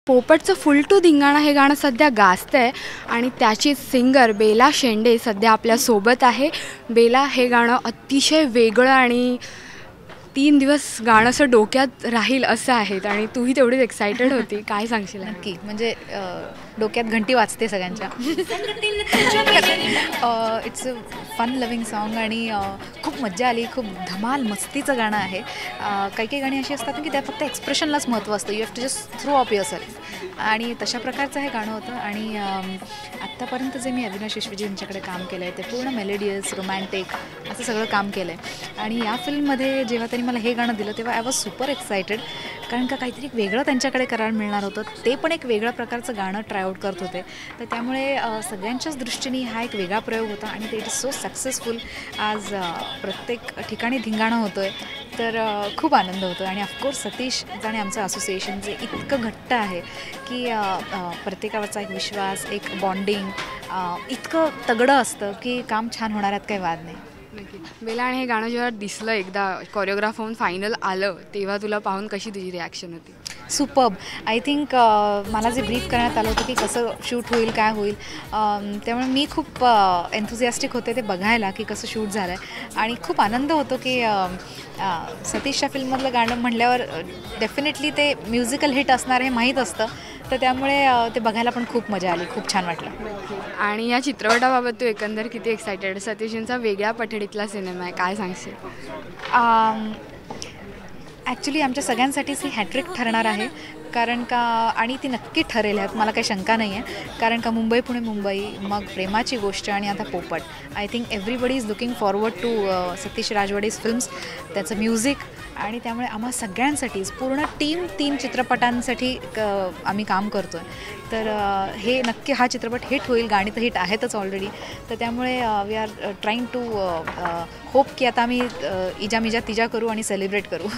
पोपटचं फुल to धिंगाणा हे गाणं सध्या गाजतंय आणि त्याची सिंगर बेला शेंडे सध्या आपल्यासोबत आहे. बेला, हे गाणं अतिशय वेगळं आणि 3 दिवस गाणं असं डोक्यात राहील असं आहे आणि तूही तेवढीच एक्सायटेड होती. काय सांगशील? नक्की, म्हणजे डोक्यात घंटी वाजते सगळ्यांच्या. It's a fun loving song आणि खूप मज्जा आली. खूप धमाल मस्तीचं गाणं आहे. काही काही गाणी अशी असतात की त्यात फक्त एक्सप्रेशनलाच महत्त्व असतं. You have to just throw up yourself आणि तशा प्रकारचं हे गाणं होतं. आणि आत्तापर्यंत जे मी अविनाश ईश्वरजी यांच्याकडे काम केलं आहे ते पूर्ण मेलोडियस, रोमॅन्टिक असं सगळं काम केलं आहे. आणि या फिल्ममध्ये जेव्हा त्यांनी मला हे गाणं दिलं तेव्हा आय वॉज सुपर एक्सायटेड, कारण का काहीतरी वेगळं त्यांच्याकडे करायला मिळणार होतं. ते पण एक वेगळ्या प्रकारचं गाणं ट्रायआउट करत होते. तर त्यामुळे सगळ्यांच्याच दृष्टीने हा एक वेगळा प्रयोग होता आणि ते इट इज सो सक्सेसफुल. आज प्रत्येक ठिकाणी धिंगाणं होतं आहे, तर खूप आनंद होतो. आणि ऑफकोर्स सतीश आणि आमचं असोसिएशन जे इतकं घट्ट आहे की प्रत्येकावरचा एक विश्वास, एक बॉन्डिंग इतकं तगडं असतं की काम छान होणार आहेत, काही वाद नाही. बेला, आणि हे गाणं जेव्हा दिसलं, एकदा कोरिओग्राफ होऊन फायनल आलं, तेव्हा तुला पाहून कशी तुझी रिॲक्शन होती? सुपर्ब. आय थिंक मला जे ब्रीफ करण्यात आलं होतं की कसं शूट होईल, काय होईल, त्यामुळे मी खूप एन्थुझियास्टिक होते ते बघायला की कसं शूट झालं आहे. आणि खूप आनंद होतो की सतीशच्या फिल्ममधलं गाणं म्हटल्यावर डेफिनेटली ते म्युझिकल हिट असणार हे माहीत असतं. तर त्यामुळे ते बघायला पण खूप मजा आली, खूप छान वाटलं. आणि या चित्रपटाबाबत तू एकंदर किती एक्सायटेड? सतीशजींचा वेगळ्या पठडीतला सिनेमा आहे, काय सांगशील? ॲक्च्युली आमच्या सगळ्यांसाठीच ही हॅट्रिक ठरणार आहे, कारण का, आणि ती नक्की ठरेल ह्यात मला काही शंका नाही आहे. कारण का मुंबई पुणे मुंबई, मग प्रेमाची गोष्ट आणि आता Popat, I think everybody is looking forward to Satish Rajwade's films, त्याचं म्युझिक. आणि त्यामुळे आम्हा सगळ्यांसाठीच पूर्ण टीम 3 चित्रपटांसाठी आम्ही काम करतो आहे. तर हे नक्की हा चित्रपट हिट होईल. गाणी तर हिट आहेतच ऑलरेडी. तर त्यामुळे we are trying to hope की आता आम्ही इजा मिजा तिजा करू आणि सेलिब्रेट करू.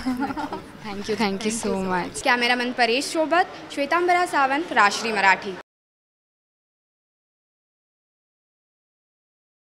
Thank you so much. Cameraman Paresh सोबत श्वेतांबरा सावंत, राश्री मराठी.